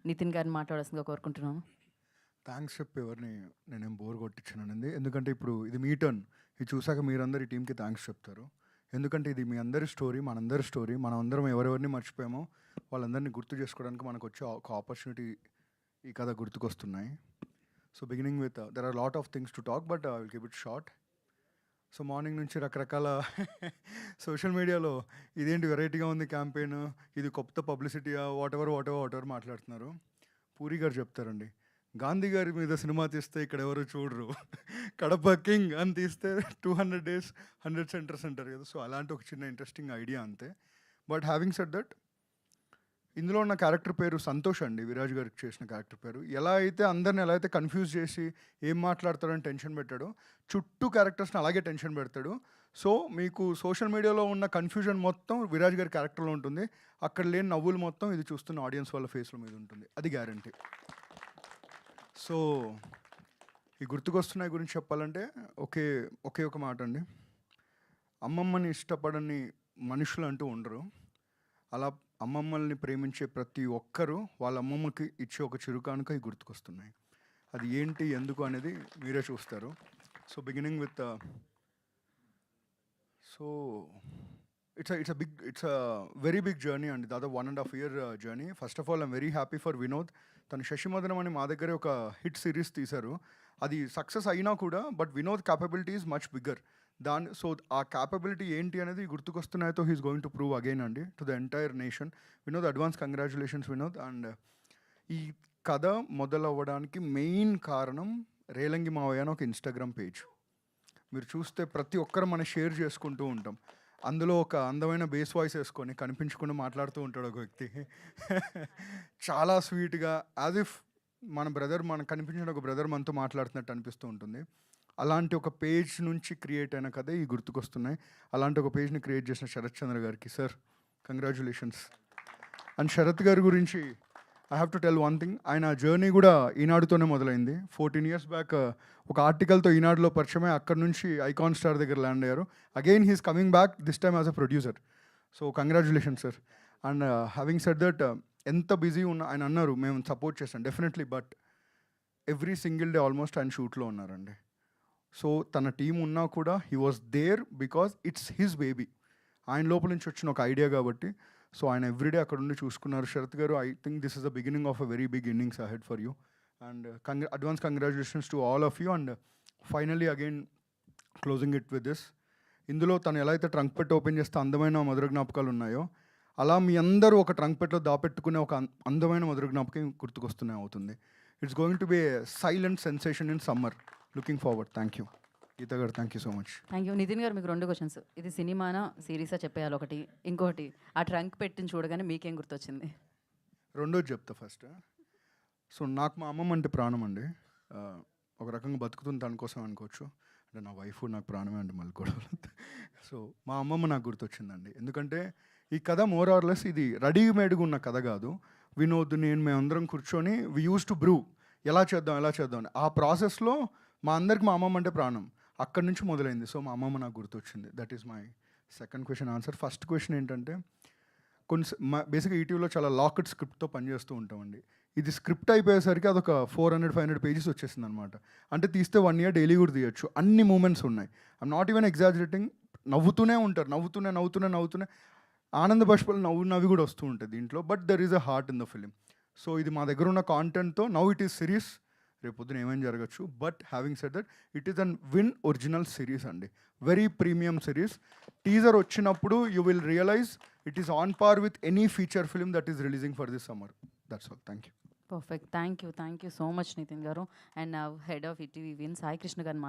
నితిన్ గారిని మాట్లాడాల్సిందిగా కోరుకుంటున్నాను. థ్యాంక్స్ చెప్పి ఎవరిని నేనేం బోర్ కొట్టించానండి. ఎందుకంటే ఇప్పుడు ఇది మీ టర్న్. ఇది చూసాక మీరందరూ ఈ టీమ్‌కి థ్యాంక్స్ చెప్తారు. ఎందుకంటే ఇది మీ అందరి స్టోరీ, మనందరి స్టోరీ. మనమందరం ఎవరెవరిని మర్చిపోయామో వాళ్ళందరినీ గుర్తు చేసుకోవడానికి మనకొచ్చే ఒక ఆపర్చునిటీ ఈ కథ గుర్తుకొస్తున్నాయి. So beginning with there are lot of things to talk but I will keep it short. So morning నుంచి రకరకాల సోషల్ మీడియాలో ఇదేంటి వెరైటీగా ఉంది క్యాంపెయిన్, ఇది కొత్త పబ్లిసిటీయా, వాటెవర్ మాట్లాడుతున్నారు. పూరి గారు చెప్తారండి, గాంధీ గారి మీద సినిమా తీస్తే ఇక్కడ ఎవరు చూడరు, కడప కింగ్ అని తీస్తే 200 days 100 centers అంటారు కదా. సో అలాంటి ఒక చిన్న ఇంట్రెస్టింగ్ ఐడియా అంతే. బట్ హ్యావింగ్ సెడ్ దట్, ఇందులో ఉన్న క్యారెక్టర్ పేరు సంతోష్ అండి, విరాజ్ గారికి చేసిన క్యారెక్టర్ పేరు. ఎలా అయితే అందరిని ఎలా అయితే కన్ఫ్యూజ్ చేసి ఏం మాట్లాడతాడని టెన్షన్ పెట్టాడో, చుట్టూ క్యారెక్టర్స్ని అలాగే టెన్షన్ పెడతాడు. సో మీకు సోషల్ మీడియాలో ఉన్న కన్ఫ్యూజన్ మొత్తం విరాజ్ గారి క్యారెక్టర్లో ఉంటుంది. అక్కడ లేని నవ్వులు మొత్తం ఇది చూస్తున్న ఆడియన్స్ వాళ్ళ ఫేస్ల మీద ఉంటుంది. అది గ్యారంటీ. సో ఈ గుర్తుకొస్తున్నాయి గురించి చెప్పాలంటే ఒకే ఒక మాట అండి, అమ్మమ్మని ఇష్టపడని మనుషులు అంటూ ఉండరు. అలా అమ్మమ్మల్ని ప్రేమించే ప్రతి ఒక్కరూ వాళ్ళ అమ్మమ్మకి ఇచ్చే ఒక చిరుకానుక ఈ గుర్తుకొస్తున్నాయి. అది ఏంటి ఎందుకు అనేది మీరే చూస్తారు. So beginning with so it's a very big journey అండి. దాదాపు 1.5 year journey. First of all I'm very happy for Vinod. తను శశిమదనం అని మా దగ్గరే ఒక హిట్ సిరీస్ తీశారు. అది సక్సెస్ అయినా కూడా but Vinod capability is much bigger. So ఆ క్యాపబిలిటీ ఏంటి అనేది గుర్తుకొస్తున్నాయితో he's going to prove again అండి to the entire nation. Vinod, advance congratulations Vinod. And ఈ కథ మొదలవ్వడానికి మెయిన్ కారణం రేలంగి మావయ్య అని ఒక ఇన్స్టాగ్రామ్ పేజ్. మీరు చూస్తే ప్రతి ఒక్కరు మనం షేర్ చేసుకుంటూ ఉంటాం. అందులో ఒక అందమైన బేస్ వాయిస్ వేసుకొని కనిపించకుండా మాట్లాడుతూ ఉంటాడు ఒక వ్యక్తి. చాలా స్వీట్గా, యాజ్ ఇఫ్ మనకు కనిపించిన ఒక బ్రదర్ మనతో మాట్లాడుతున్నట్టు అనిపిస్తూ ఉంటుంది. అలాంటి ఒక పేజ్ నుంచి క్రియేట్ అయిన కథ ఈ గుర్తుకొస్తున్నాయి. అలాంటి ఒక పేజ్ని క్రియేట్ చేసిన శరత్ చంద్ర గారికి సార్ కంగ్రాచులేషన్స్. అండ్ శరత్ గారి గురించి I have to tell one thing, ఆయన జర్నీ కూడా ఈనాడుతోనే మొదలైంది. 14 years బ్యాక్ ఒక ఆర్టికల్తో ఈనాడులో పరిచయమై అక్కడ నుంచి ఐకాన్ స్టార్ దగ్గర ల్యాండ్ అయ్యారు. Again he's coming back, this time as a producer. So congratulations sir. And having said that, ఎంత బిజీ ఉన్న ఆయన అన్నారు మేము సపోర్ట్ చేస్తాం definitely, but every single day almost ఆయన షూట్లో ఉన్నారండి. సో తన టీం ఉన్నా కూడా he was there because it's his baby. ఆయన లోపల నుంచి వచ్చిన ఒక ఐడియా కాబట్టి సో ఆయన ఎవ్రీడే అక్కడ ఉండి చూసుకున్నారు. Sharath garu, I think this is the beginning of a very big innings ahead for you. And advance congratulations to all of you. And finally again closing it with this, ఇందులో తను ఎలా అయితే trunk పెట్టి open చేస్తే అందమైన మధుర జ్ఞాపకాలు ఉన్నాయో, అలా మీ అందరూ ఒక ట్రంక్ పెట్లో దాపెట్టుకునే ఒక అందమైన మధుర జ్ఞాపకం గుర్తుకొస్తూనే అవుతుంది. It's going to be a silent sensation in summer. Looking forward. Thank you Geetha గారు, thank you so much. Thank you. Nitin గారు, మీకు 2 క్వశ్చన్స్. ఇది సినిమానా సిరీసా చెప్పేయాలి ఒకటి. ఇంకోటి, ఆ ట్రంక్ పెట్టిన చూడగానే మీకేం గుర్తొచ్చింది? రెండోది చెప్తా ఫస్ట్. సో నాకు మా అమ్మమ్మ అంటే ప్రాణం అండి. ఒక రకంగా బతుకుతుంది తన కోసం అనుకోవచ్చు. అంటే నా వైఫ్ నాకు ప్రాణమే అండి, మళ్ళీ కూడా. సో మా అమ్మమ్మ నాకు గుర్తొచ్చిందండి. ఎందుకంటే ఈ కథ మోర్ ఆర్ లెస్ ఇది రెడీమేడ్గా ఉన్న కథ కాదు. వినోద్, నేను, మేమందరం కూర్చొని వి యూస్ టు బ్రూ ఎలా చేద్దాం అని. ఆ ప్రాసెస్లో మా అందరికి మా అమ్మమ్మ అంటే ప్రాణం. అక్కడి నుంచి మొదలైంది. సో మా అమ్మమ్మ నాకు గుర్తొచ్చింది. That is my second question answer. First question ఏంటంటే, బేసిక్గా ఈటీవీలో చాలా లాక్డ్ స్క్రిప్ట్తో పనిచేస్తూ ఉంటామండి. ఇది స్క్రిప్ట్ అయిపోయేసరికి అదొక 400-500 pages వచ్చేసింది అనమాట. అంటే తీస్తే 1 year డైలీ కూడా తీయచ్చు. అన్ని మూమెంట్స్ ఉన్నాయి. I'm not even exaggerating. నవ్వుతూనే ఉంటారు, నవ్వుతూనే ఆనంద బాష్పాలు నవ్వి కూడా వస్తూ ఉంటుంది దీంట్లో. But there is a heart in the film. So ఇది మా దగ్గర ఉన్న కాంటెంట్తో నౌ ఇట్ ఈస్ సిరీస్. రేపొద్దున ఏమేం జరగచ్చు. But having said that, it is an win original series అండి. Very premium series. టీజర్ వచ్చినప్పుడు you will realize it is on par with any feature film that is releasing for this summer. That's all. Thank you. Perfect. Thank you so much Nitin గారు. And head of ETV win Sai Krishna గారిని